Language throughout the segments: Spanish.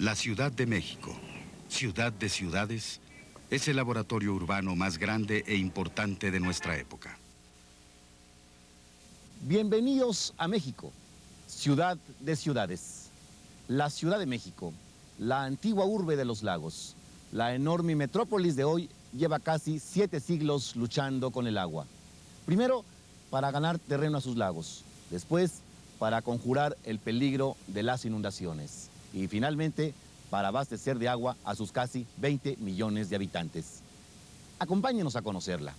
La Ciudad de México, ciudad de ciudades, es el laboratorio urbano más grande e importante de nuestra época. Bienvenidos a México, ciudad de ciudades. La Ciudad de México, la antigua urbe de los lagos, la enorme metrópolis de hoy lleva casi 7 siglos luchando con el agua. Primero, para ganar terreno a sus lagos. Después, para conjurar el peligro de las inundaciones. Y finalmente, para abastecer de agua a sus casi 20 millones de habitantes. Acompáñenos a conocerla.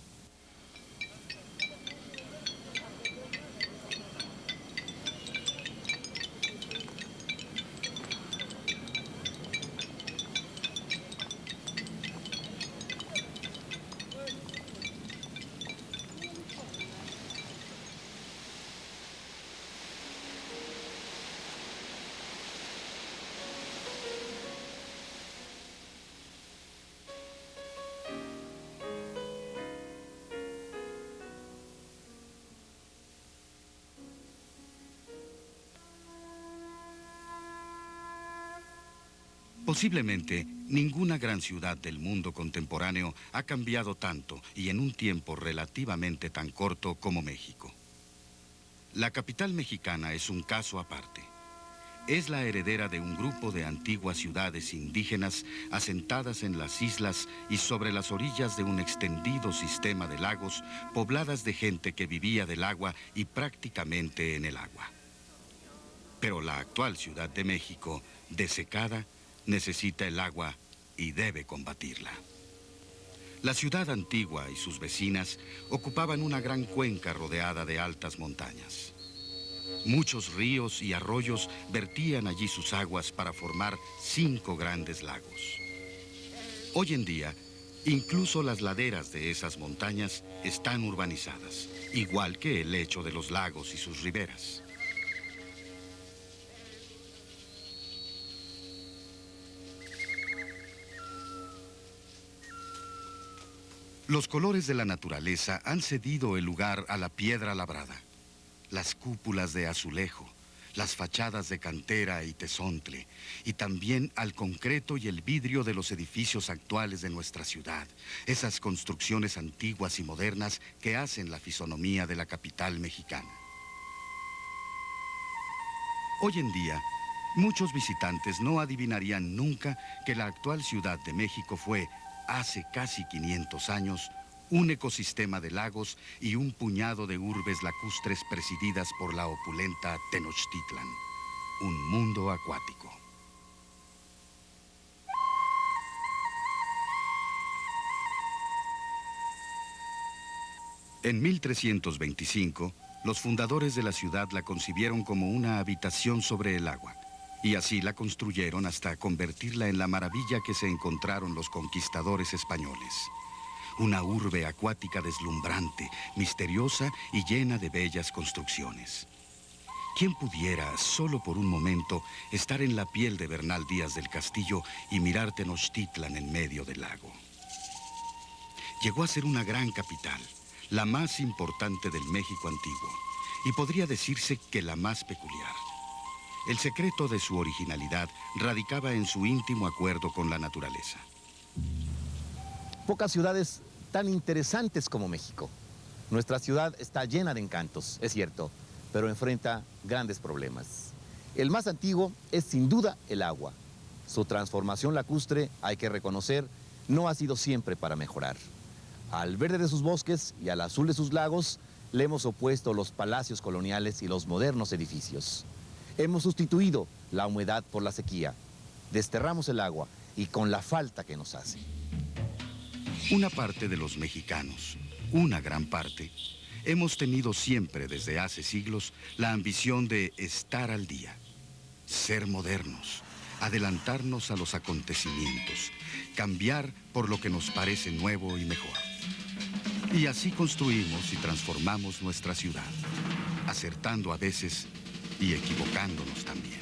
Posiblemente, ninguna gran ciudad del mundo contemporáneo ha cambiado tanto y en un tiempo relativamente tan corto como México. La capital mexicana es un caso aparte. Es la heredera de un grupo de antiguas ciudades indígenas asentadas en las islas y sobre las orillas de un extendido sistema de lagos pobladas de gente que vivía del agua y prácticamente en el agua. Pero la actual Ciudad de México, desecada, necesita el agua y debe combatirla. La ciudad antigua y sus vecinas ocupaban una gran cuenca rodeada de altas montañas. Muchos ríos y arroyos vertían allí sus aguas para formar 5 grandes lagos. Hoy en día, incluso las laderas de esas montañas están urbanizadas, igual que el lecho de los lagos y sus riberas. Los colores de la naturaleza han cedido el lugar a la piedra labrada, las cúpulas de azulejo, las fachadas de cantera y tesontle, y también al concreto y el vidrio de los edificios actuales de nuestra ciudad, esas construcciones antiguas y modernas que hacen la fisonomía de la capital mexicana. Hoy en día, muchos visitantes no adivinarían nunca que la actual Ciudad de México fue, hace casi 500 años, un ecosistema de lagos y un puñado de urbes lacustres presididas por la opulenta Tenochtitlan, un mundo acuático. En 1325, los fundadores de la ciudad la concibieron como una habitación sobre el agua. Y así la construyeron hasta convertirla en la maravilla que se encontraron los conquistadores españoles. Una urbe acuática deslumbrante, misteriosa y llena de bellas construcciones. ¿Quién pudiera, solo por un momento, estar en la piel de Bernal Díaz del Castillo y mirar Tenochtitlan en medio del lago? Llegó a ser una gran capital, la más importante del México antiguo, y podría decirse que la más peculiar. El secreto de su originalidad radicaba en su íntimo acuerdo con la naturaleza. Pocas ciudades tan interesantes como México. Nuestra ciudad está llena de encantos, es cierto, pero enfrenta grandes problemas. El más antiguo es sin duda el agua. Su transformación lacustre, hay que reconocer, no ha sido siempre para mejorar. Al verde de sus bosques y al azul de sus lagos, le hemos opuesto los palacios coloniales y los modernos edificios. Hemos sustituido la humedad por la sequía. Desterramos el agua y con la falta que nos hace. Una parte de los mexicanos, una gran parte, hemos tenido siempre desde hace siglos la ambición de estar al día, ser modernos, adelantarnos a los acontecimientos, cambiar por lo que nos parece nuevo y mejor. Y así construimos y transformamos nuestra ciudad, acertando a veces y equivocándonos también.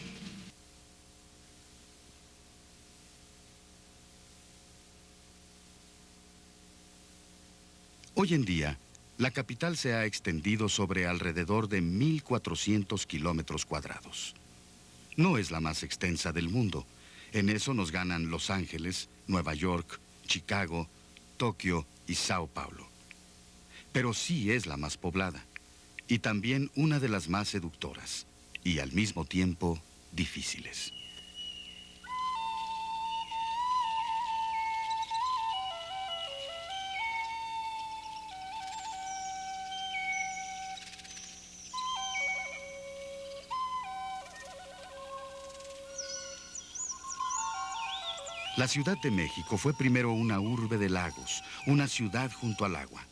Hoy en día, la capital se ha extendido sobre alrededor de 1.400 kilómetros cuadrados. No es la más extensa del mundo, En eso nos ganan Los Ángeles, Nueva York, Chicago, Tokio y Sao Paulo. Pero sí es la más poblada, y también una de las más seductoras, y al mismo tiempo difíciles. La Ciudad de México fue primero una urbe de lagos, una ciudad junto al agua.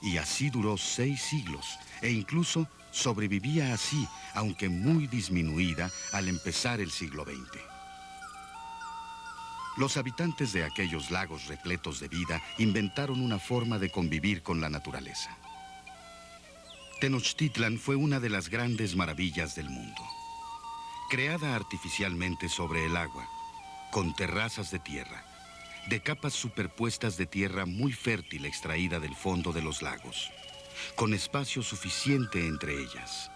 Y así duró 6 siglos, e incluso sobrevivía así, aunque muy disminuida al empezar el siglo XX. Los habitantes de aquellos lagos repletos de vida inventaron una forma de convivir con la naturaleza. Tenochtitlan fue una de las grandes maravillas del mundo. Creada artificialmente sobre el agua, con terrazas de tierra, de capas superpuestas de tierra muy fértil extraída del fondo de los lagos, con espacio suficiente entre ellas.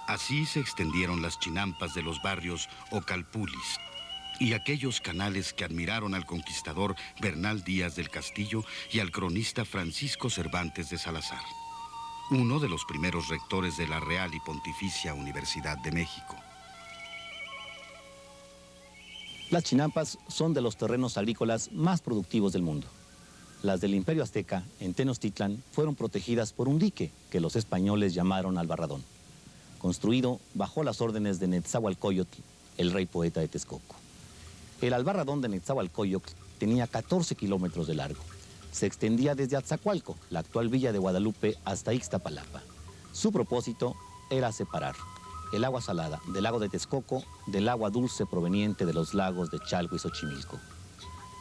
Así se extendieron las chinampas de los barrios Ocalpulis y aquellos canales que admiraron al conquistador Bernal Díaz del Castillo y al cronista Francisco Cervantes de Salazar, uno de los primeros rectores de la Real y Pontificia Universidad de México. Las chinampas son de los terrenos agrícolas más productivos del mundo. Las del Imperio Azteca, en Tenochtitlan, fueron protegidas por un dique que los españoles llamaron Albarradón, construido bajo las órdenes de Netzahualcóyotl, el rey poeta de Texcoco. El Albarradón de Netzahualcóyotl tenía 14 kilómetros de largo. Se extendía desde Atzacoalco, la actual villa de Guadalupe, hasta Ixtapalapa. Su propósito era separar el agua salada del lago de Texcoco del agua dulce proveniente de los lagos de Chalco y Xochimilco.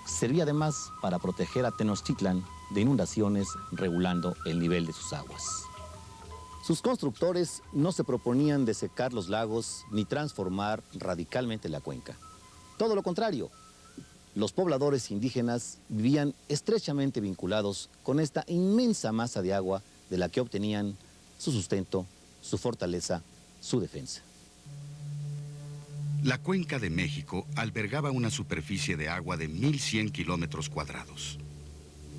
Servía además para proteger a Tenochtitlan de inundaciones, regulando el nivel de sus aguas. Sus constructores no se proponían desecar los lagos ni transformar radicalmente la cuenca. Todo lo contrario, los pobladores indígenas vivían estrechamente vinculados con esta inmensa masa de agua de la que obtenían su sustento, su fortaleza, su defensa. La Cuenca de México albergaba una superficie de agua de 1.100 kilómetros cuadrados.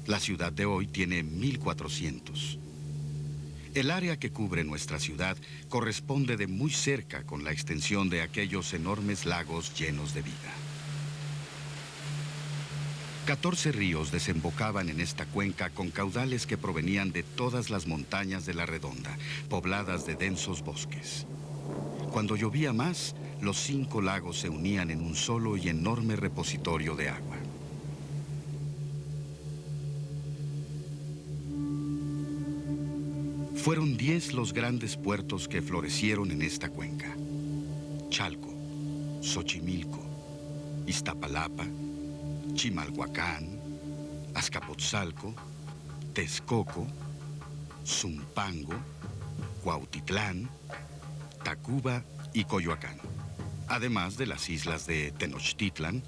La ciudad de hoy tiene 1.400. El área que cubre nuestra ciudad corresponde de muy cerca con la extensión de aquellos enormes lagos llenos de vida. 14 ríos desembocaban en esta cuenca con caudales que provenían de todas las montañas de la Redonda, pobladas de densos bosques. Cuando llovía más, los 5 lagos se unían en un solo y enorme repositorio de agua. Fueron 10 los grandes puertos que florecieron en esta cuenca: Chalco, Xochimilco, Iztapalapa, Chimalhuacán, Azcapotzalco, Texcoco, Zumpango, Cuautitlán, Tacuba y Coyoacán, además de las islas de Tenochtitlan,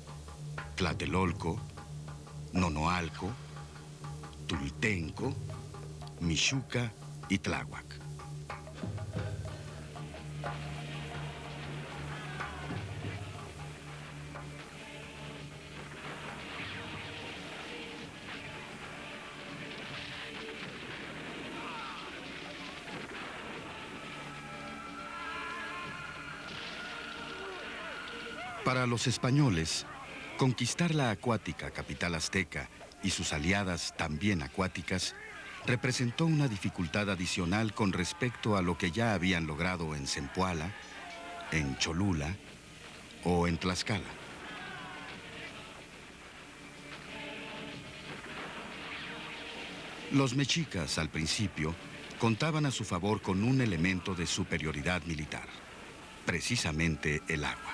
Tlatelolco, Nonoalco, Tultenco, Mixuca y Tláhuac. Para los españoles, conquistar la acuática capital azteca y sus aliadas también acuáticas representó una dificultad adicional con respecto a lo que ya habían logrado en Zempoala, en Cholula o en Tlaxcala. Los mexicas, al principio, contaban a su favor con un elemento de superioridad militar, precisamente el agua.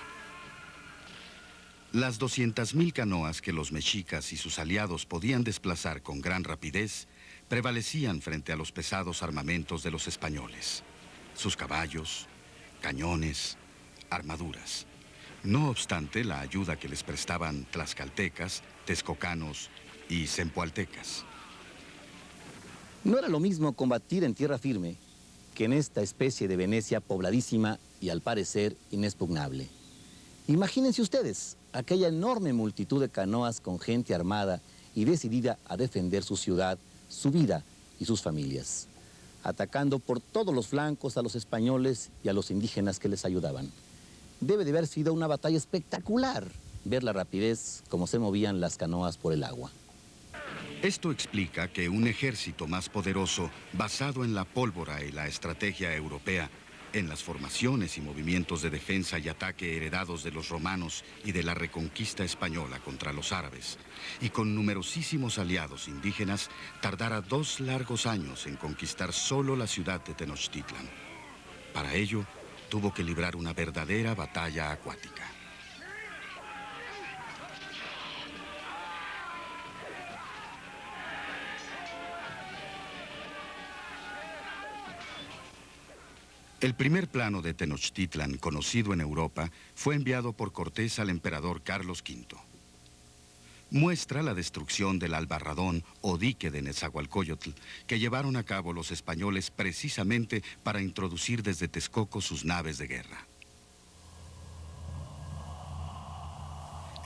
Las 200,000 canoas que los mexicas y sus aliados podían desplazar con gran rapidez prevalecían frente a los pesados armamentos de los españoles, sus caballos, cañones, armaduras. No obstante, la ayuda que les prestaban tlaxcaltecas, texcocanos y zempoaltecas. No era lo mismo combatir en tierra firme que en esta especie de Venecia pobladísima y al parecer inexpugnable. Imagínense ustedes aquella enorme multitud de canoas con gente armada y decidida a defender su ciudad, su vida y sus familias, atacando por todos los flancos a los españoles y a los indígenas que les ayudaban. Debe de haber sido una batalla espectacular ver la rapidez como se movían las canoas por el agua. Esto explica que un ejército más poderoso, basado en la pólvora y la estrategia europea, en las formaciones y movimientos de defensa y ataque heredados de los romanos y de la reconquista española contra los árabes, y con numerosísimos aliados indígenas, tardara 2 largos años en conquistar solo la ciudad de Tenochtitlan. Para ello, tuvo que librar una verdadera batalla acuática. El primer plano de Tenochtitlan, conocido en Europa, fue enviado por Cortés al emperador Carlos V. Muestra la destrucción del Albarradón o dique de Nezahualcóyotl, que llevaron a cabo los españoles precisamente para introducir desde Texcoco sus naves de guerra.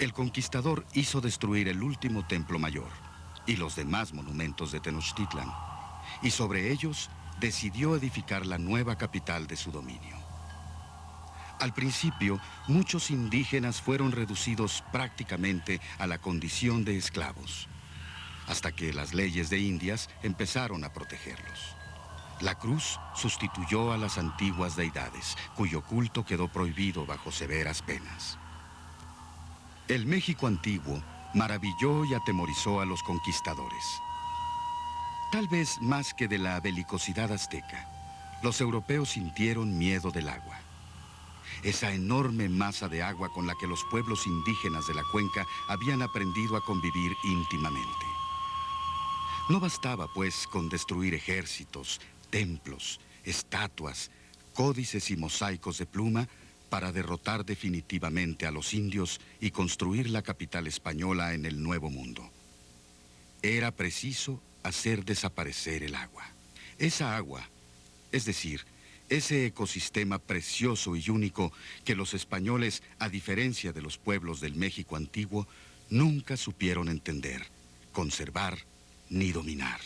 El conquistador hizo destruir el último templo mayor y los demás monumentos de Tenochtitlan, y sobre ellos decidió edificar la nueva capital de su dominio. Al principio, muchos indígenas fueron reducidos prácticamente a la condición de esclavos, hasta que las leyes de Indias empezaron a protegerlos. La cruz sustituyó a las antiguas deidades, cuyo culto quedó prohibido bajo severas penas. El México antiguo maravilló y atemorizó a los conquistadores. Tal vez más que de la belicosidad azteca, los europeos sintieron miedo del agua. Esa enorme masa de agua con la que los pueblos indígenas de la cuenca habían aprendido a convivir íntimamente. No bastaba, pues, con destruir ejércitos, templos, estatuas, códices y mosaicos de pluma para derrotar definitivamente a los indios y construir la capital española en el Nuevo Mundo. Era preciso hacer desaparecer el agua. Esa agua, es decir, ese ecosistema precioso y único que los españoles, a diferencia de los pueblos del México antiguo, nunca supieron entender, conservar ni dominar.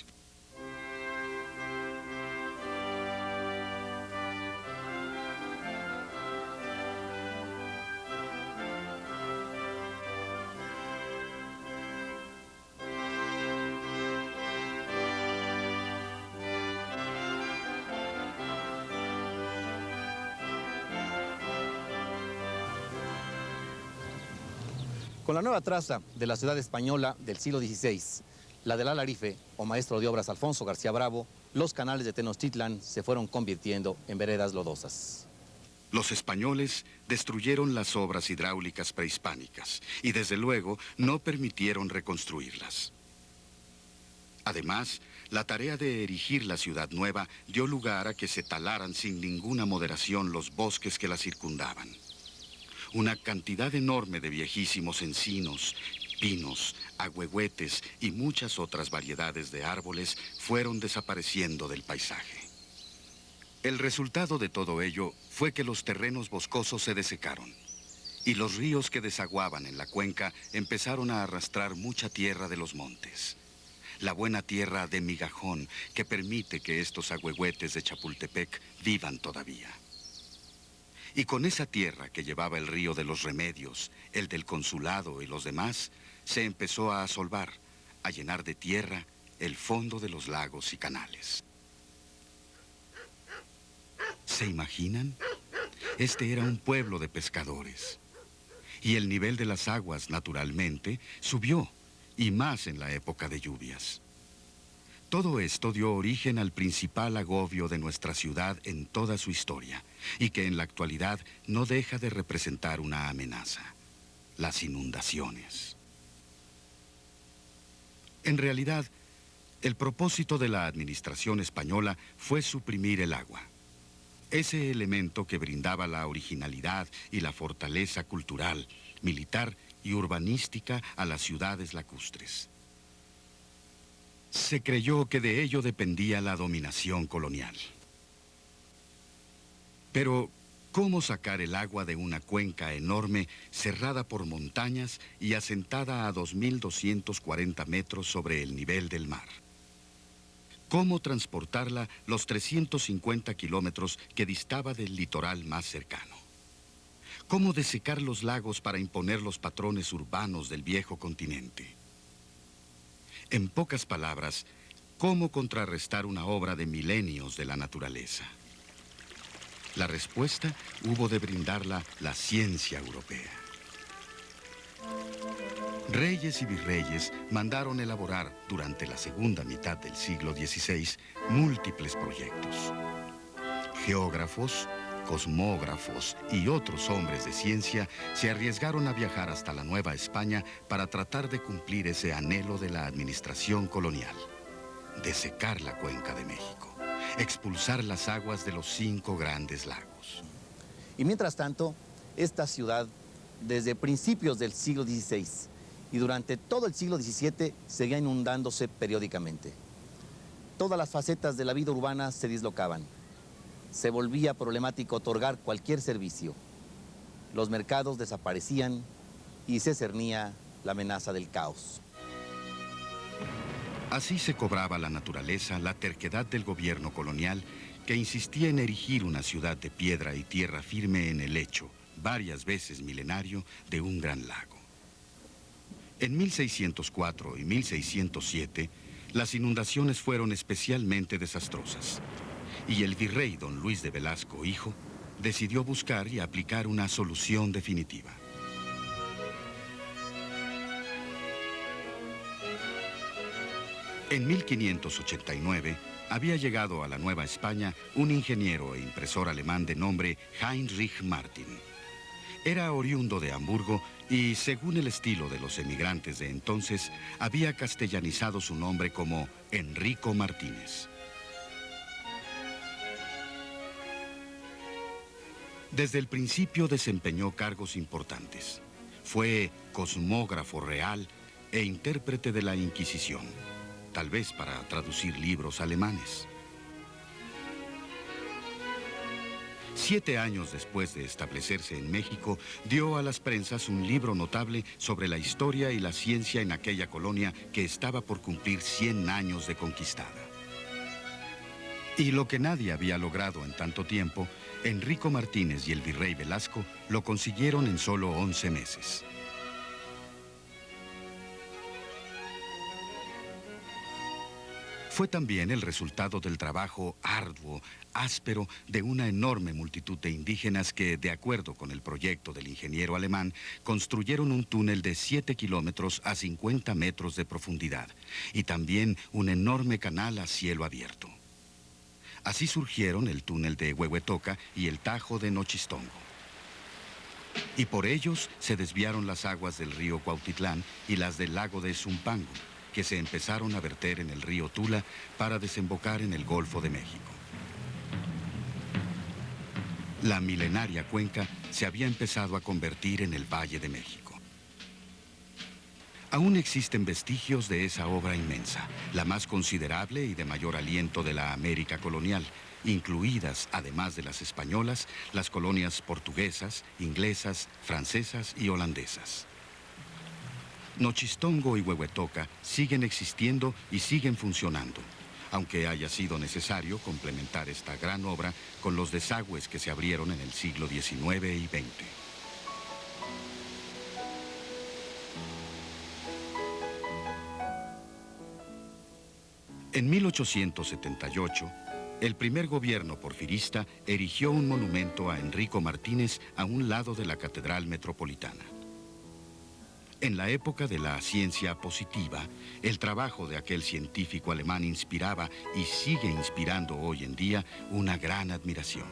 Con la nueva traza de la ciudad española del siglo XVI, la del alarife o maestro de obras Alfonso García Bravo, los canales de Tenochtitlan se fueron convirtiendo en veredas lodosas. Los españoles destruyeron las obras hidráulicas prehispánicas y desde luego no permitieron reconstruirlas. Además, la tarea de erigir la ciudad nueva dio lugar a que se talaran sin ninguna moderación los bosques que la circundaban. Una cantidad enorme de viejísimos encinos, pinos, ahuehuetes y muchas otras variedades de árboles fueron desapareciendo del paisaje. El resultado de todo ello fue que los terrenos boscosos se desecaron y los ríos que desaguaban en la cuenca empezaron a arrastrar mucha tierra de los montes. La buena tierra de migajón que permite que estos ahuehuetes de Chapultepec vivan todavía. Y con esa tierra que llevaba el río de los Remedios, el del Consulado y los demás, se empezó a asolvar, a llenar de tierra el fondo de los lagos y canales. ¿Se imaginan? Este era un pueblo de pescadores. Y el nivel de las aguas, naturalmente, subió, y más en la época de lluvias. Todo esto dio origen al principal agobio de nuestra ciudad en toda su historia, y que en la actualidad no deja de representar una amenaza: las inundaciones. En realidad, el propósito de la administración española fue suprimir el agua, ese elemento que brindaba la originalidad y la fortaleza cultural, militar y urbanística a las ciudades lacustres. Se creyó que de ello dependía la dominación colonial. Pero, ¿Cómo sacar el agua de una cuenca enorme, cerrada por montañas y asentada a 2.240 metros sobre el nivel del mar? ¿Cómo transportarla los 350 kilómetros que distaba del litoral más cercano? ¿Cómo desecar los lagos para imponer los patrones urbanos del viejo continente? En pocas palabras, ¿cómo contrarrestar una obra de milenios de la naturaleza? La respuesta hubo de brindarla la ciencia europea. Reyes y virreyes mandaron elaborar durante la segunda mitad del siglo XVI múltiples proyectos. Geógrafos, cosmógrafos y otros hombres de ciencia se arriesgaron a viajar hasta la Nueva España para tratar de cumplir ese anhelo de la administración colonial: desecar la cuenca de México, expulsar las aguas de los 5 grandes lagos. Y mientras tanto, esta ciudad, desde principios del siglo XVI y durante todo el siglo XVII, seguía inundándose periódicamente. Todas las facetas de la vida urbana se dislocaban. Se volvía problemático otorgar cualquier servicio. Los mercados desaparecían y se cernía la amenaza del caos. Así se cobraba la naturaleza la terquedad del gobierno colonial, que insistía en erigir una ciudad de piedra y tierra firme en el lecho, varias veces milenario, de un gran lago. En 1604 y 1607, las inundaciones fueron especialmente desastrosas, y el virrey don Luis de Velasco, hijo, decidió buscar y aplicar una solución definitiva. En 1589, había llegado a la Nueva España un ingeniero e impresor alemán de nombre Heinrich Martin. Era oriundo de Hamburgo y, según el estilo de los emigrantes de entonces, había castellanizado su nombre como Enrico Martínez. Desde el principio desempeñó cargos importantes. Fue cosmógrafo real e intérprete de la Inquisición, tal vez para traducir libros alemanes. 7 años después de establecerse en México, dio a las prensas un libro notable sobre la historia y la ciencia en aquella colonia que estaba por cumplir 100 años de conquistada. Y lo que nadie había logrado en tanto tiempo, Enrico Martínez y el virrey Velasco lo consiguieron en solo 11 meses. Fue también el resultado del trabajo arduo, áspero, de una enorme multitud de indígenas que, de acuerdo con el proyecto del ingeniero alemán, construyeron un túnel de 7 kilómetros a 50 metros de profundidad y también un enorme canal a cielo abierto. Así surgieron el túnel de Huehuetoca y el Tajo de Nochistongo. Y por ellos se desviaron las aguas del río Cuautitlán y las del lago de Zumpango, que se empezaron a verter en el río Tula para desembocar en el Golfo de México. La milenaria cuenca se había empezado a convertir en el Valle de México. Aún existen vestigios de esa obra inmensa, la más considerable y de mayor aliento de la América colonial, incluidas, además de las españolas, las colonias portuguesas, inglesas, francesas y holandesas. Nochistongo y Huehuetoca siguen existiendo y siguen funcionando, aunque haya sido necesario complementar esta gran obra con los desagües que se abrieron en el siglo XIX y XX. En 1878, el primer gobierno porfirista erigió un monumento a Enrico Martínez a un lado de la Catedral Metropolitana. En la época de la ciencia positiva, el trabajo de aquel científico alemán inspiraba y sigue inspirando hoy en día una gran admiración.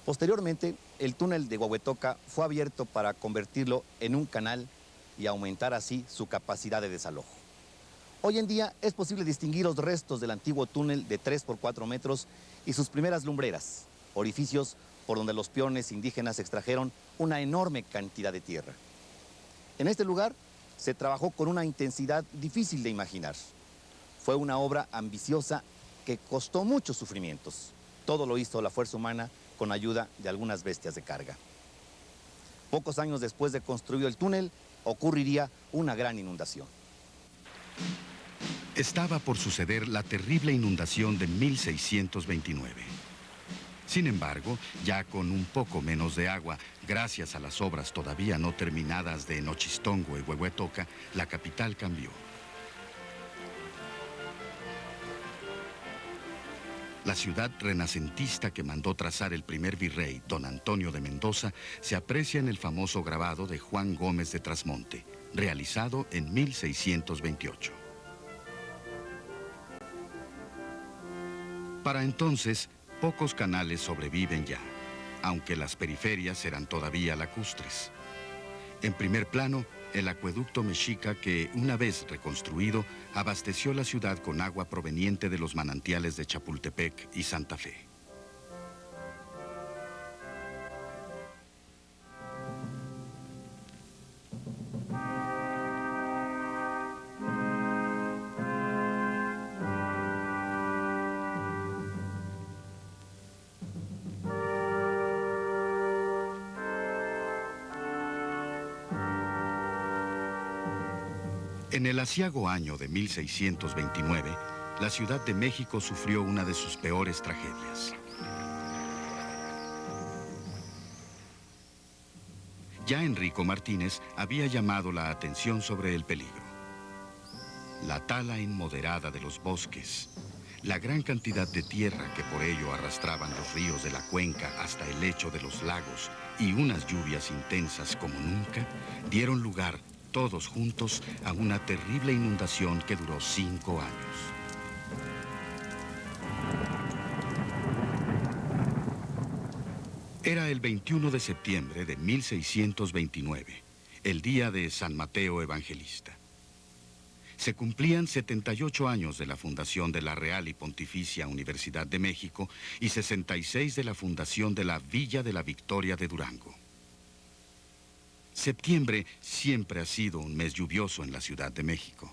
Posteriormente, el túnel de Huehuetoca fue abierto para convertirlo en un canal y aumentar así su capacidad de desalojo. Hoy en día es posible distinguir los restos del antiguo túnel de 3 por 4 metros y sus primeras lumbreras, orificios por donde los peones indígenas extrajeron una enorme cantidad de tierra. En este lugar se trabajó con una intensidad difícil de imaginar. Fue una obra ambiciosa que costó muchos sufrimientos. Todo lo hizo la fuerza humana con ayuda de algunas bestias de carga. Pocos años después de construido el túnel, ocurriría una gran inundación. Estaba por suceder la terrible inundación de 1629. Sin embargo, ya con un poco menos de agua, gracias a las obras todavía no terminadas de Nochistongo y Huehuetoca, la capital cambió. La ciudad renacentista que mandó trazar el primer virrey, don Antonio de Mendoza, se aprecia en el famoso grabado de Juan Gómez de Trasmonte, realizado en 1628. Para entonces, pocos canales sobreviven ya, aunque las periferias eran todavía lacustres. En primer plano, el acueducto mexica que, una vez reconstruido, abasteció la ciudad con agua proveniente de los manantiales de Chapultepec y Santa Fe. En el aciago año de 1629, la Ciudad de México sufrió una de sus peores tragedias. Ya Enrico Martínez había llamado la atención sobre el peligro. La tala inmoderada de los bosques, la gran cantidad de tierra que por ello arrastraban los ríos de la cuenca hasta el lecho de los lagos y unas lluvias intensas como nunca, dieron lugar todos juntos a una terrible inundación que duró 5 años. Era el 21 de septiembre de 1629, el día de San Mateo Evangelista. Se cumplían 78 años de la fundación de la Real y Pontificia Universidad de México y 66 de la fundación de la Villa de la Victoria de Durango. Septiembre siempre ha sido un mes lluvioso en la Ciudad de México.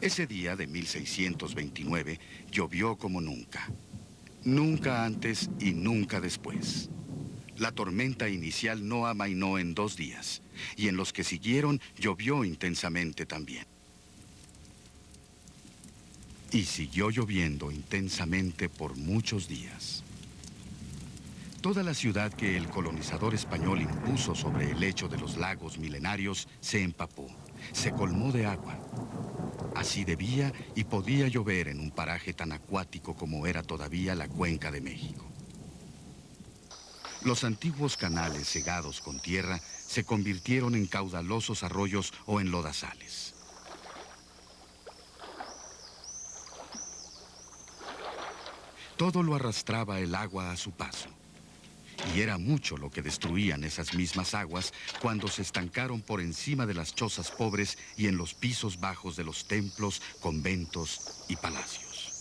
Ese día de 1629 llovió como nunca. Nunca antes y nunca después. La tormenta inicial no amainó en 2 días, y en los que siguieron llovió intensamente también. Y siguió lloviendo intensamente por muchos días. Toda la ciudad que el colonizador español impuso sobre el lecho de los lagos milenarios se empapó, se colmó de agua. Así debía y podía llover en un paraje tan acuático como era todavía la Cuenca de México. Los antiguos canales cegados con tierra se convirtieron en caudalosos arroyos o en lodazales. Todo lo arrastraba el agua a su paso. Y era mucho lo que destruían esas mismas aguas cuando se estancaron por encima de las chozas pobres y en los pisos bajos de los templos, conventos y palacios.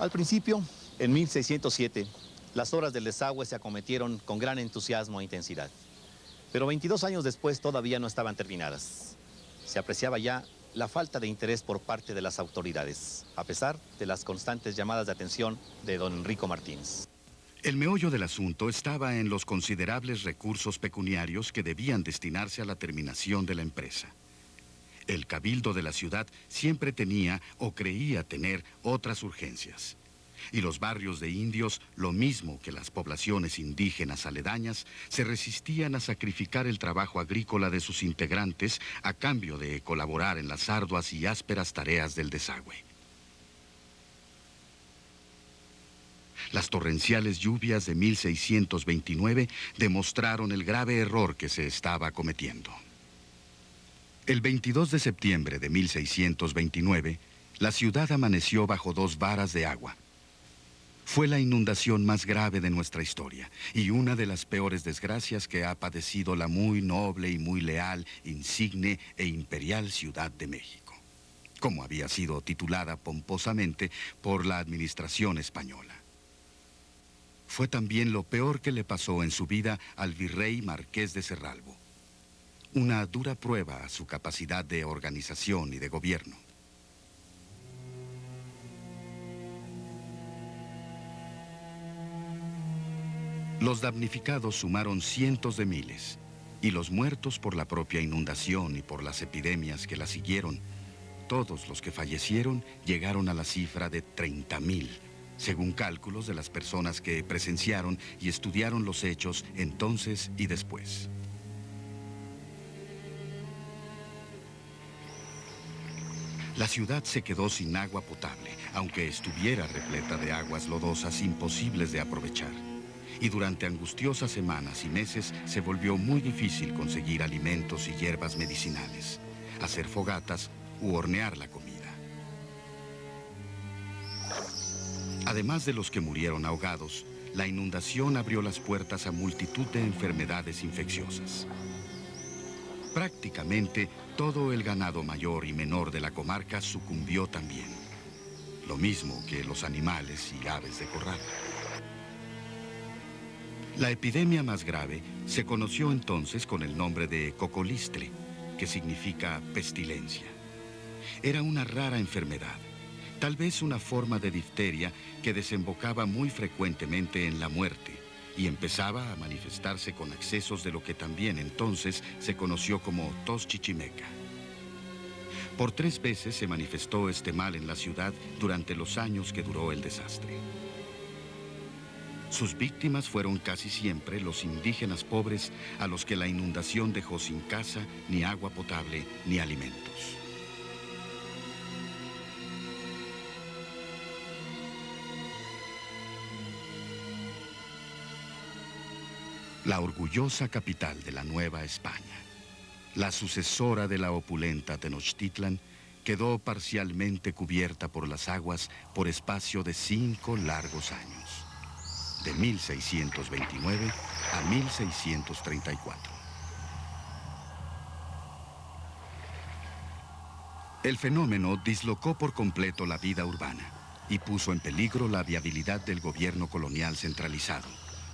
Al principio, en 1607, las obras del desagüe se acometieron con gran entusiasmo e intensidad. Pero 22 años después todavía no estaban terminadas. Se apreciaba ya la falta de interés por parte de las autoridades, a pesar de las constantes llamadas de atención de don Enrico Martínez. El meollo del asunto estaba en los considerables recursos pecuniarios que debían destinarse a la terminación de la empresa. El cabildo de la ciudad siempre tenía o creía tener otras urgencias. Y los barrios de indios, lo mismo que las poblaciones indígenas aledañas, se resistían a sacrificar el trabajo agrícola de sus integrantes a cambio de colaborar en las arduas y ásperas tareas del desagüe. Las torrenciales lluvias de 1629 demostraron el grave error que se estaba cometiendo. El 22 de septiembre de 1629, la ciudad amaneció bajo 2 varas de agua. Fue la inundación más grave de nuestra historia y una de las peores desgracias que ha padecido la muy noble y muy leal, insigne e imperial Ciudad de México, como había sido titulada pomposamente por la administración española. Fue también lo peor que le pasó en su vida al virrey Marqués de Cerralbo, una dura prueba a su capacidad de organización y de gobierno. Los damnificados sumaron cientos de miles, y los muertos por la propia inundación y por las epidemias que la siguieron, todos los que fallecieron llegaron a la cifra de 30.000, según cálculos de las personas que presenciaron y estudiaron los hechos entonces y después. La ciudad se quedó sin agua potable, aunque estuviera repleta de aguas lodosas imposibles de aprovechar. Y durante angustiosas semanas y meses se volvió muy difícil conseguir alimentos y hierbas medicinales, hacer fogatas u hornear la comida. Además de los que murieron ahogados, la inundación abrió las puertas a multitud de enfermedades infecciosas. Prácticamente todo el ganado mayor y menor de la comarca sucumbió también, lo mismo que los animales y aves de corral. La epidemia más grave se conoció entonces con el nombre de cocolistle, que significa pestilencia. Era una rara enfermedad, tal vez una forma de difteria que desembocaba muy frecuentemente en la muerte y empezaba a manifestarse con accesos de lo que también entonces se conoció como tos chichimeca. Por 3 veces se manifestó este mal en la ciudad durante los años que duró el desastre. Sus víctimas fueron casi siempre los indígenas pobres a los que la inundación dejó sin casa, ni agua potable, ni alimentos. La orgullosa capital de la Nueva España, la sucesora de la opulenta Tenochtitlan, quedó parcialmente cubierta por las aguas por espacio de 5 largos años, de 1629 a 1634. El fenómeno dislocó por completo la vida urbana y puso en peligro la viabilidad del gobierno colonial centralizado,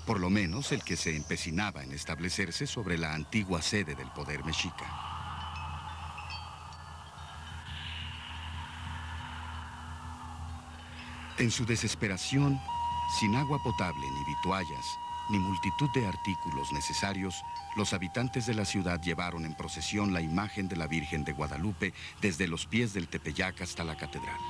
por lo menos el que se empecinaba en establecerse sobre la antigua sede del poder mexica. En su desesperación, sin agua potable ni vituallas, ni multitud de artículos necesarios, los habitantes de la ciudad llevaron en procesión la imagen de la Virgen de Guadalupe desde los pies del Tepeyac hasta la catedral.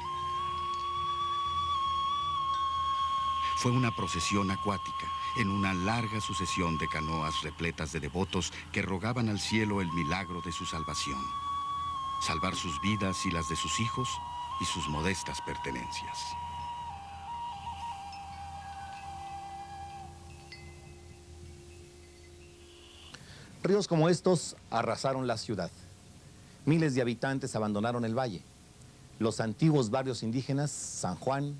Fue una procesión acuática, en una larga sucesión de canoas repletas de devotos que rogaban al cielo el milagro de su salvación, salvar sus vidas y las de sus hijos y sus modestas pertenencias. Ríos como estos arrasaron la ciudad. Miles de habitantes abandonaron el valle. Los antiguos barrios indígenas, San Juan,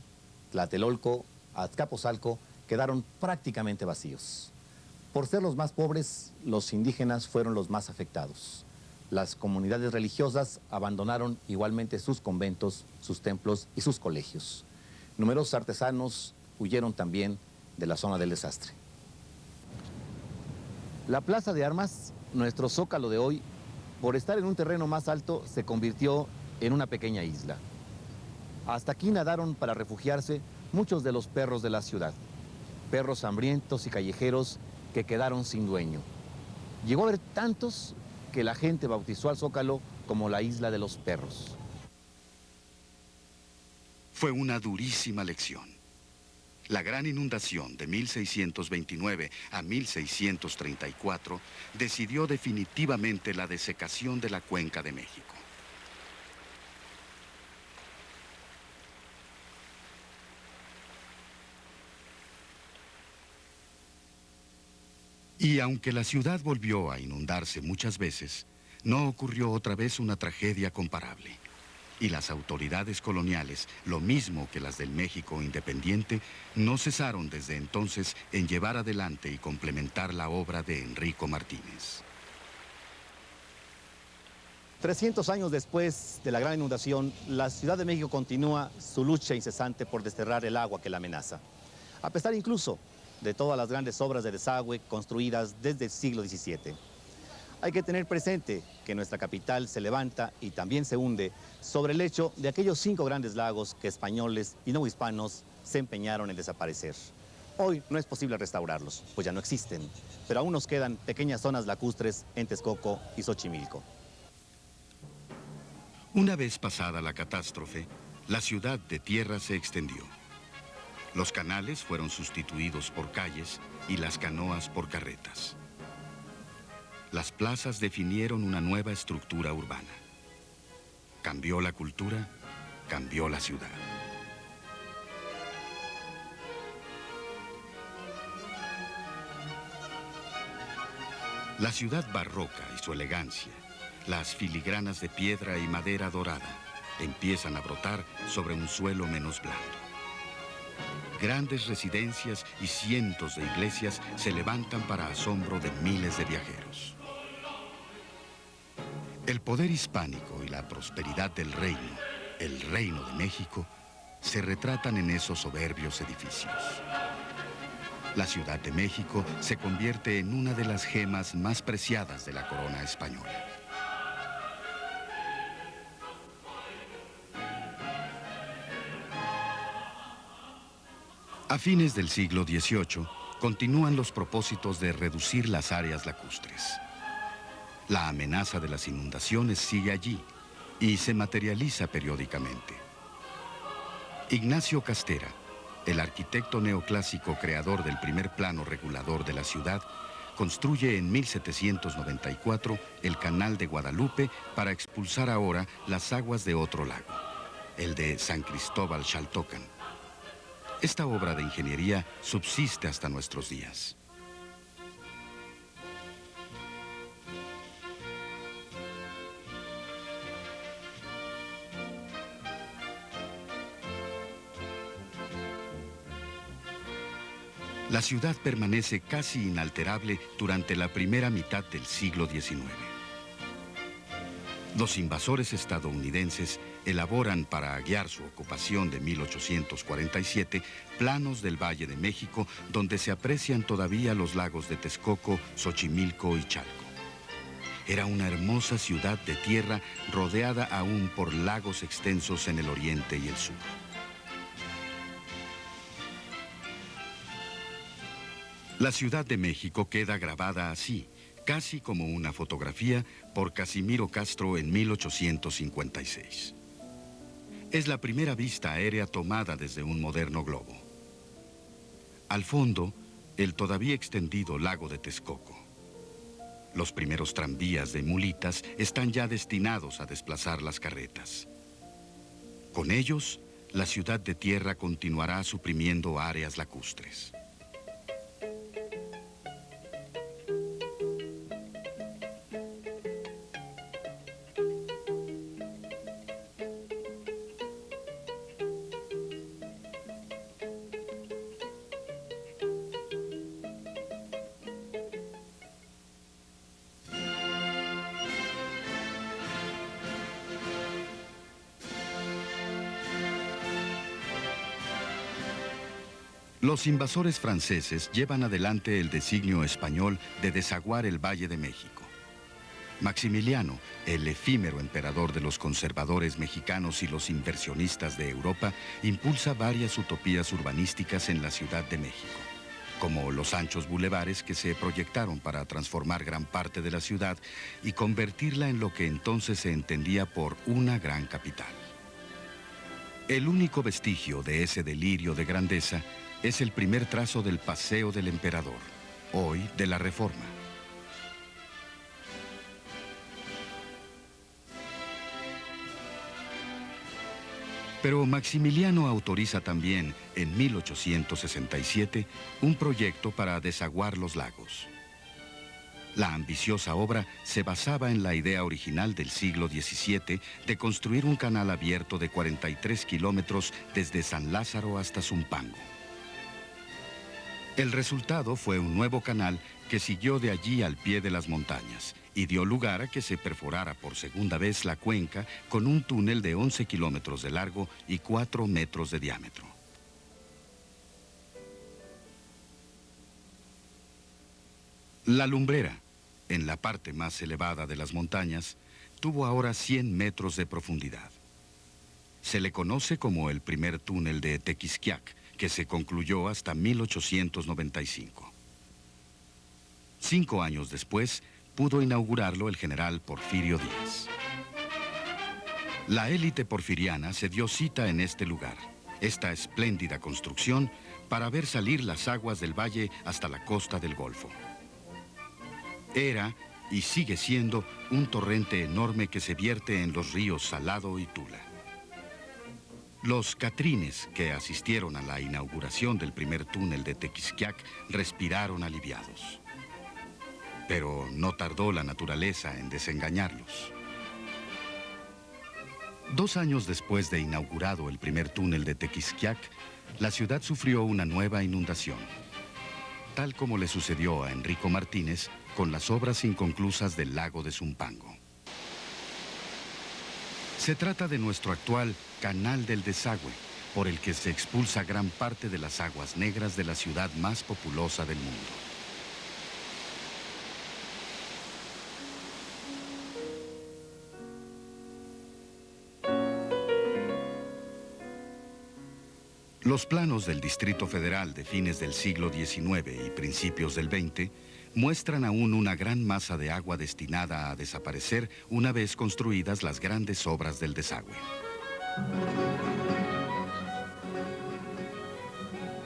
Tlatelolco, Azcapotzalco, quedaron prácticamente vacíos. Por ser los más pobres, los indígenas fueron los más afectados. Las comunidades religiosas abandonaron igualmente sus conventos, sus templos y sus colegios. Numerosos artesanos huyeron también de la zona del desastre. La Plaza de Armas, nuestro zócalo de hoy, por estar en un terreno más alto, se convirtió en una pequeña isla. Hasta aquí nadaron para refugiarse muchos de los perros de la ciudad, perros hambrientos y callejeros que quedaron sin dueño. Llegó a haber tantos que la gente bautizó al Zócalo como la isla de los perros. Fue una durísima lección. La gran inundación de 1629 a 1634 decidió definitivamente la desecación de la cuenca de México. Y aunque la ciudad volvió a inundarse muchas veces, no ocurrió otra vez una tragedia comparable. Y las autoridades coloniales, lo mismo que las del México independiente, no cesaron desde entonces en llevar adelante y complementar la obra de Enrico Martínez. 300 años después de la gran inundación, la Ciudad de México continúa su lucha incesante por desterrar el agua que la amenaza. A pesar incluso de todas las grandes obras de desagüe construidas desde el siglo XVII. Hay que tener presente que nuestra capital se levanta y también se hunde sobre el hecho de aquellos 5 grandes lagos que españoles y no hispanos se empeñaron en desaparecer. Hoy no es posible restaurarlos, pues ya no existen, pero aún nos quedan pequeñas zonas lacustres en Texcoco y Xochimilco. Una vez pasada la catástrofe, la ciudad de tierra se extendió. Los canales fueron sustituidos por calles y las canoas por carretas. Las plazas definieron una nueva estructura urbana. Cambió la cultura, cambió la ciudad. La ciudad barroca y su elegancia, las filigranas de piedra y madera dorada, empiezan a brotar sobre un suelo menos blando. Grandes residencias y cientos de iglesias se levantan para asombro de miles de viajeros. El poder hispánico y la prosperidad del reino, el Reino de México, se retratan en esos soberbios edificios. La Ciudad de México se convierte en una de las gemas más preciadas de la corona española. A fines del siglo XVIII, continúan los propósitos de reducir las áreas lacustres. La amenaza de las inundaciones sigue allí y se materializa periódicamente. Ignacio Castera, el arquitecto neoclásico creador del primer plano regulador de la ciudad, construye en 1794 el Canal de Guadalupe para expulsar ahora las aguas de otro lago, el de San Cristóbal Xaltocan. Esta obra de ingeniería subsiste hasta nuestros días. La ciudad permanece casi inalterable durante la primera mitad del siglo XIX. Los invasores estadounidenses elaboran para guiar su ocupación de 1847 planos del Valle de México donde se aprecian todavía los lagos de Texcoco, Xochimilco y Chalco. Era una hermosa ciudad de tierra rodeada aún por lagos extensos en el oriente y el sur. La Ciudad de México queda grabada así, casi como una fotografía, por Casimiro Castro en 1856. Es la primera vista aérea tomada desde un moderno globo. Al fondo, el todavía extendido lago de Texcoco. Los primeros tranvías de mulitas están ya destinados a desplazar las carretas. Con ellos, la ciudad de tierra continuará suprimiendo áreas lacustres. Los invasores franceses llevan adelante el designio español de desaguar el Valle de México. Maximiliano, el efímero emperador de los conservadores mexicanos y los inversionistas de Europa, impulsa varias utopías urbanísticas en la Ciudad de México, como los anchos bulevares que se proyectaron para transformar gran parte de la ciudad y convertirla en lo que entonces se entendía por una gran capital. El único vestigio de ese delirio de grandeza es el primer trazo del Paseo del Emperador, hoy de la Reforma. Pero Maximiliano autoriza también, en 1867, un proyecto para desaguar los lagos. La ambiciosa obra se basaba en la idea original del siglo XVII de construir un canal abierto de 43 kilómetros desde San Lázaro hasta Zumpango. El resultado fue un nuevo canal que siguió de allí al pie de las montañas y dio lugar a que se perforara por segunda vez la cuenca con un túnel de 11 kilómetros de largo y 4 metros de diámetro. La Lumbrera, en la parte más elevada de las montañas, tuvo ahora 100 metros de profundidad. Se le conoce como el primer túnel de Tequisquiac, que se concluyó hasta 1895. 5 años después, pudo inaugurarlo el general Porfirio Díaz. La élite porfiriana se dio cita en este lugar, esta espléndida construcción, para ver salir las aguas del valle hasta la costa del Golfo. Era, y sigue siendo, un torrente enorme que se vierte en los ríos Salado y Tula. Los catrines que asistieron a la inauguración del primer túnel de Tequisquiac respiraron aliviados. Pero no tardó la naturaleza en desengañarlos. 2 años después de inaugurado el primer túnel de Tequisquiac, la ciudad sufrió una nueva inundación, tal como le sucedió a Enrico Martínez con las obras inconclusas del lago de Zumpango. Se trata de nuestro actual Canal del Desagüe, por el que se expulsa gran parte de las aguas negras de la ciudad más populosa del mundo. Los planos del Distrito Federal de fines del siglo XIX y principios del XX muestran aún una gran masa de agua destinada a desaparecer una vez construidas las grandes obras del desagüe.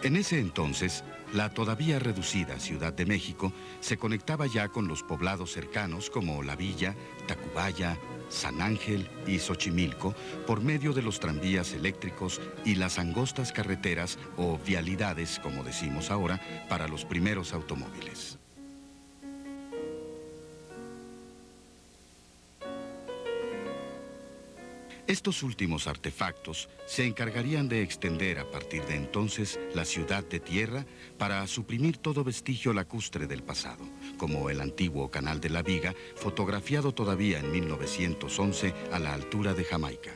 En ese entonces, la todavía reducida Ciudad de México se conectaba ya con los poblados cercanos como La Villa, Tacubaya, San Ángel y Xochimilco por medio de los tranvías eléctricos y las angostas carreteras o vialidades, como decimos ahora, para los primeros automóviles. Estos últimos artefactos se encargarían de extender a partir de entonces la ciudad de tierra para suprimir todo vestigio lacustre del pasado, como el antiguo Canal de la Viga, fotografiado todavía en 1911 a la altura de Jamaica.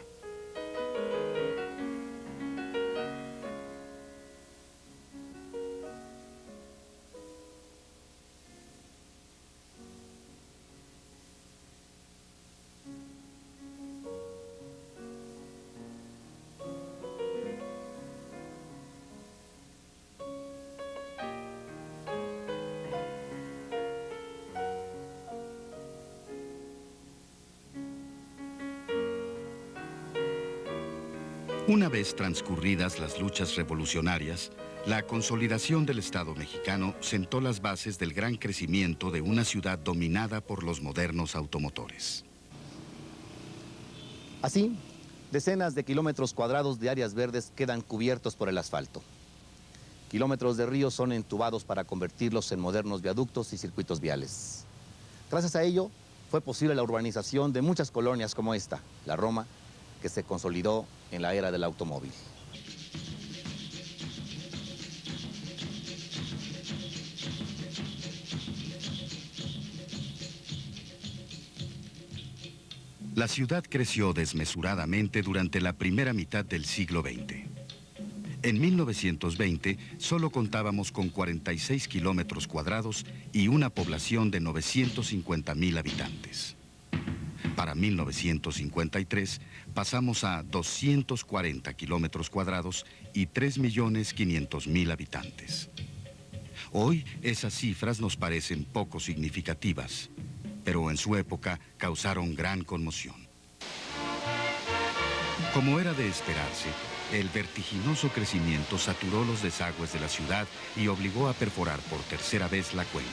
Una vez transcurridas las luchas revolucionarias, la consolidación del Estado mexicano sentó las bases del gran crecimiento de una ciudad dominada por los modernos automotores. Así, decenas de kilómetros cuadrados de áreas verdes quedan cubiertos por el asfalto. Kilómetros de ríos son entubados para convertirlos en modernos viaductos y circuitos viales. Gracias a ello, fue posible la urbanización de muchas colonias como esta, la Roma, que se consolidó en la era del automóvil. La ciudad creció desmesuradamente durante la primera mitad del siglo XX. En 1920 solo contábamos con 46 kilómetros cuadrados y una población de 950,000 habitantes. Para 1953 pasamos a 240 kilómetros cuadrados y 3,500,000 habitantes. Hoy esas cifras nos parecen poco significativas, pero en su época causaron gran conmoción. Como era de esperarse, el vertiginoso crecimiento saturó los desagües de la ciudad y obligó a perforar por tercera vez la cuenca.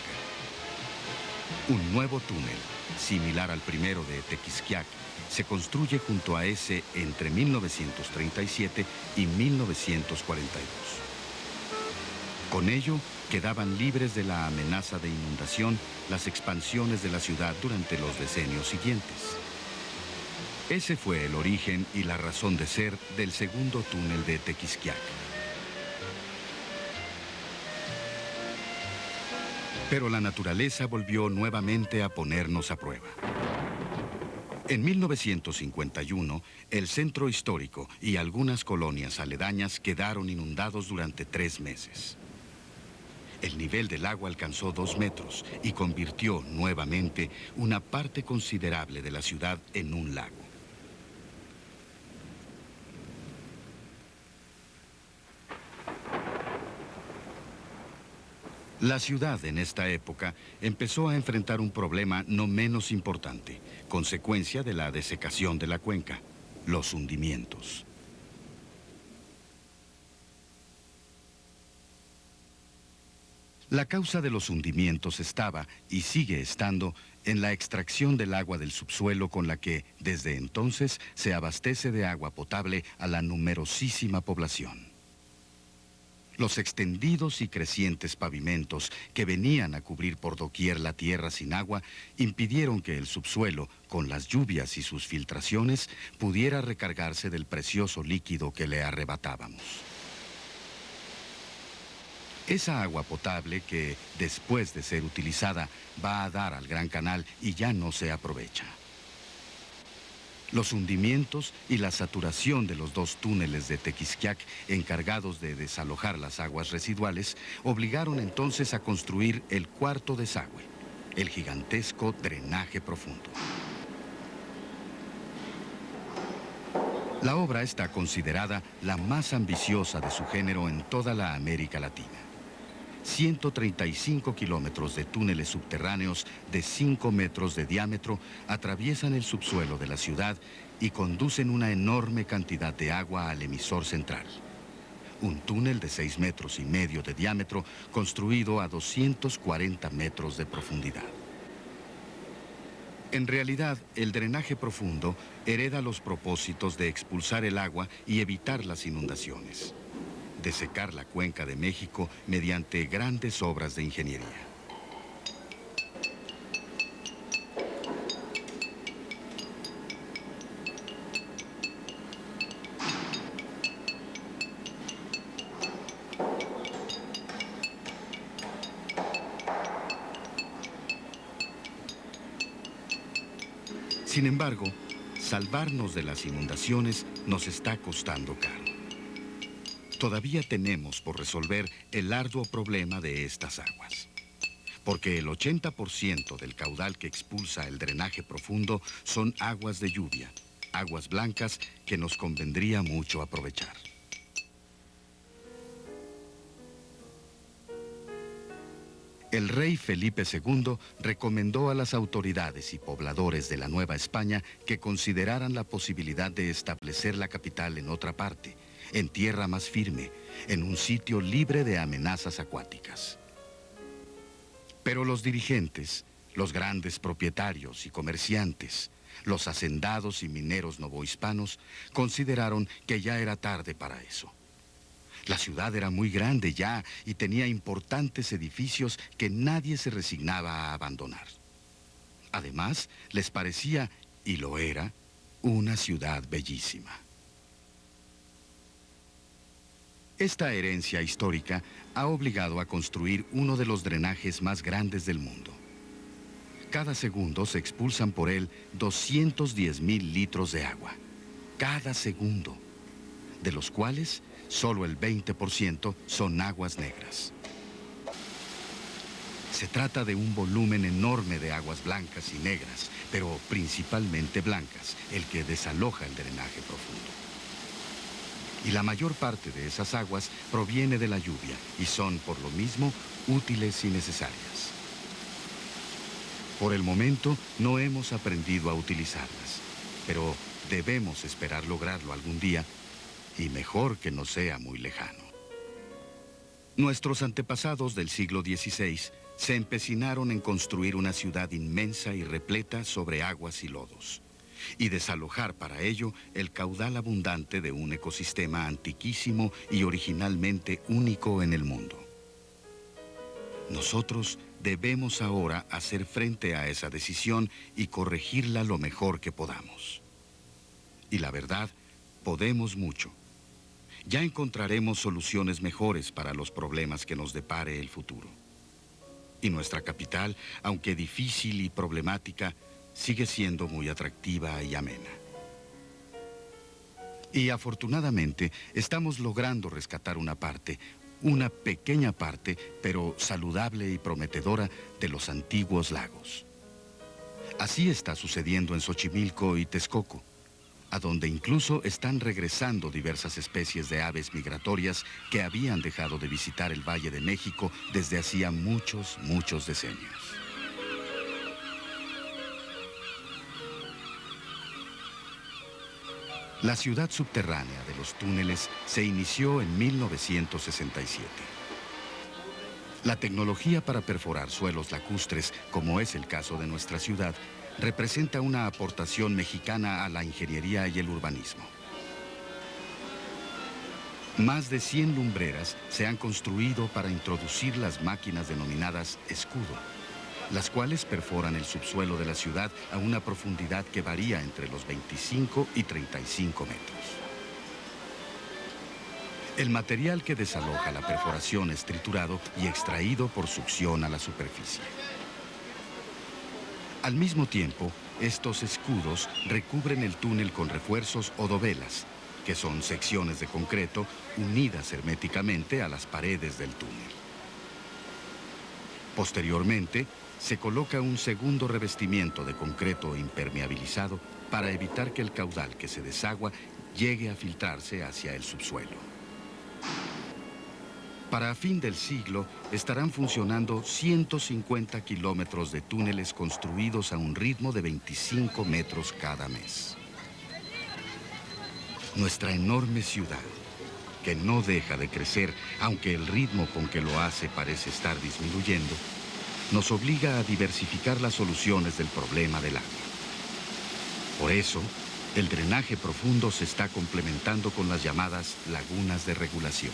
Un nuevo túnel, similar al primero de Tequisquiac, se construye junto a ese entre 1937 y 1942. Con ello, quedaban libres de la amenaza de inundación las expansiones de la ciudad durante los decenios siguientes. Ese fue el origen y la razón de ser del segundo túnel de Tequisquiac. Pero la naturaleza volvió nuevamente a ponernos a prueba. En 1951, el centro histórico y algunas colonias aledañas quedaron inundados durante 3 meses. El nivel del agua alcanzó 2 metros y convirtió nuevamente una parte considerable de la ciudad en un lago. La ciudad en esta época empezó a enfrentar un problema no menos importante, consecuencia de la desecación de la cuenca: los hundimientos. La causa de los hundimientos estaba, y sigue estando, en la extracción del agua del subsuelo con la que, desde entonces, se abastece de agua potable a la numerosísima población. Los extendidos y crecientes pavimentos que venían a cubrir por doquier la tierra sin agua impidieron que el subsuelo, con las lluvias y sus filtraciones, pudiera recargarse del precioso líquido que le arrebatábamos. Esa agua potable que, después de ser utilizada, va a dar al Gran Canal y ya no se aprovecha. Los hundimientos y la saturación de los dos túneles de Tequisquiac, encargados de desalojar las aguas residuales, obligaron entonces a construir el cuarto desagüe, el gigantesco drenaje profundo. La obra está considerada la más ambiciosa de su género en toda la América Latina. 135 kilómetros de túneles subterráneos de 5 metros de diámetro atraviesan el subsuelo de la ciudad y conducen una enorme cantidad de agua al emisor central. Un túnel de 6,5 metros de diámetro construido a 240 metros de profundidad. En realidad, el drenaje profundo hereda los propósitos de expulsar el agua y evitar las inundaciones, de secar la cuenca de México mediante grandes obras de ingeniería. Sin embargo, salvarnos de las inundaciones nos está costando caro. Todavía tenemos por resolver el arduo problema de estas aguas, porque el 80% del caudal que expulsa el drenaje profundo son aguas de lluvia, aguas blancas que nos convendría mucho aprovechar. El rey Felipe II recomendó a las autoridades y pobladores de la Nueva España que consideraran la posibilidad de establecer la capital en otra parte, en tierra más firme, en un sitio libre de amenazas acuáticas. Pero los dirigentes, los grandes propietarios y comerciantes, los hacendados y mineros novohispanos consideraron que ya era tarde para eso. La ciudad era muy grande ya y tenía importantes edificios que nadie se resignaba a abandonar. Además, les parecía, y lo era, una ciudad bellísima. Esta herencia histórica ha obligado a construir uno de los drenajes más grandes del mundo. Cada segundo se expulsan por él 210,000 litros de agua. Cada segundo, de los cuales solo el 20% son aguas negras. Se trata de un volumen enorme de aguas blancas y negras, pero principalmente blancas, el que desaloja el drenaje profundo. Y la mayor parte de esas aguas proviene de la lluvia y son, por lo mismo, útiles y necesarias. Por el momento, no hemos aprendido a utilizarlas, pero debemos esperar lograrlo algún día, y mejor que no sea muy lejano. Nuestros antepasados del siglo XVI se empecinaron en construir una ciudad inmensa y repleta sobre aguas y lodos, y desalojar para ello el caudal abundante de un ecosistema antiquísimo y originalmente único en el mundo. Nosotros debemos ahora hacer frente a esa decisión y corregirla lo mejor que podamos. Y la verdad, podemos mucho. Ya encontraremos soluciones mejores para los problemas que nos depare el futuro. Y nuestra capital, aunque difícil y problemática, sigue siendo muy atractiva y amena. Y afortunadamente, estamos logrando rescatar una pequeña parte, pero saludable y prometedora, de los antiguos lagos. Así está sucediendo en Xochimilco y Texcoco. a donde incluso están regresando diversas especies de aves migratorias que habían dejado de visitar el Valle de México desde hacía muchos, muchos decenios. La ciudad subterránea de los túneles se inició en 1967. La tecnología para perforar suelos lacustres, como es el caso de nuestra ciudad, representa una aportación mexicana a la ingeniería y el urbanismo. Más de 100 lumbreras se han construido para introducir las máquinas denominadas escudo, las cuales perforan el subsuelo de la ciudad a una profundidad que varía entre los 25 y 35 metros. El material que desaloja la perforación es triturado y extraído por succión a la superficie. Al mismo tiempo, estos escudos recubren el túnel con refuerzos o dovelas, que son secciones de concreto unidas herméticamente a las paredes del túnel. Posteriormente, se coloca un segundo revestimiento de concreto impermeabilizado para evitar que el caudal que se desagua llegue a filtrarse hacia el subsuelo. Para fin del siglo, estarán funcionando 150 kilómetros de túneles construidos a un ritmo de 25 metros cada mes. Nuestra enorme ciudad, que no deja de crecer, aunque el ritmo con que lo hace parece estar disminuyendo, nos obliga a diversificar las soluciones del problema del agua. Por eso, el drenaje profundo se está complementando con las llamadas lagunas de regulación.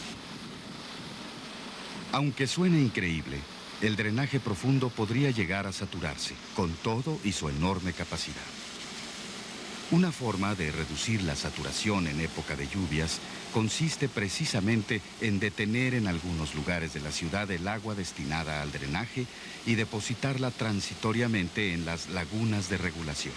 Aunque suene increíble, el drenaje profundo podría llegar a saturarse, con todo y su enorme capacidad. Una forma de reducir la saturación en época de lluvias consiste precisamente en detener en algunos lugares de la ciudad el agua destinada al drenaje y depositarla transitoriamente en las lagunas de regulación.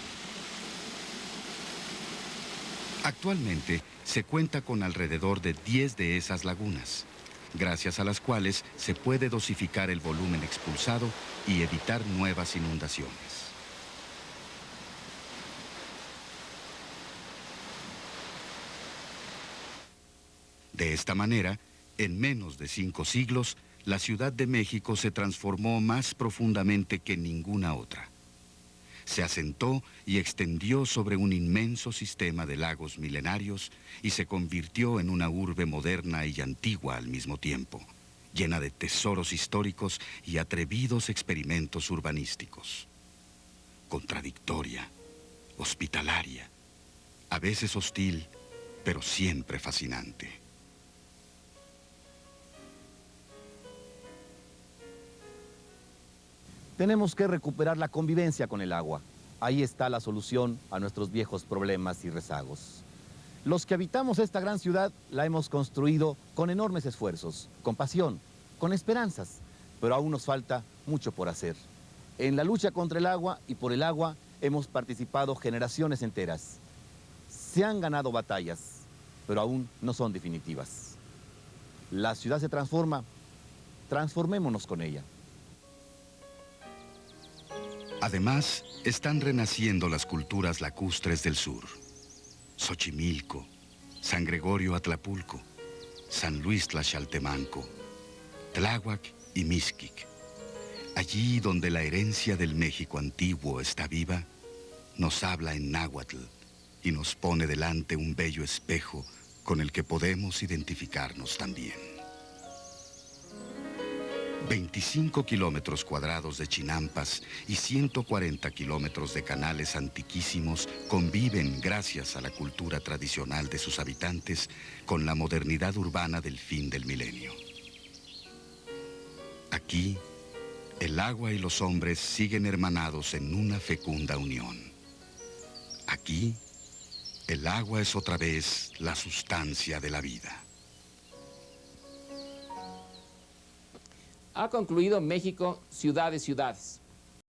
Actualmente se cuenta con alrededor de 10 de esas lagunas, gracias a las cuales se puede dosificar el volumen expulsado y evitar nuevas inundaciones. De esta manera, en menos de 5 siglos, la Ciudad de México se transformó más profundamente que ninguna otra. Se asentó y extendió sobre un inmenso sistema de lagos milenarios y se convirtió en una urbe moderna y antigua al mismo tiempo, llena de tesoros históricos y atrevidos experimentos urbanísticos. Contradictoria, hospitalaria, a veces hostil, pero siempre fascinante. Tenemos que recuperar la convivencia con el agua. Ahí está la solución a nuestros viejos problemas y rezagos. Los que habitamos esta gran ciudad la hemos construido con enormes esfuerzos, con pasión, con esperanzas, pero aún nos falta mucho por hacer. En la lucha contra el agua y por el agua hemos participado generaciones enteras. Se han ganado batallas, pero aún no son definitivas. La ciudad se transforma, transformémonos con ella. Además, están renaciendo las culturas lacustres del sur. Xochimilco, San Gregorio Atlapulco, San Luis Tlaxaltemanco, Tláhuac y Mixquic. Allí donde la herencia del México antiguo está viva, nos habla en náhuatl y nos pone delante un bello espejo con el que podemos identificarnos también. 25 kilómetros cuadrados de chinampas y 140 kilómetros de canales antiquísimos conviven gracias a la cultura tradicional de sus habitantes con la modernidad urbana del fin del milenio. Aquí, el agua y los hombres siguen hermanados en una fecunda unión. Aquí, el agua es otra vez la sustancia de la vida. Ha concluido México, ciudades, ciudades.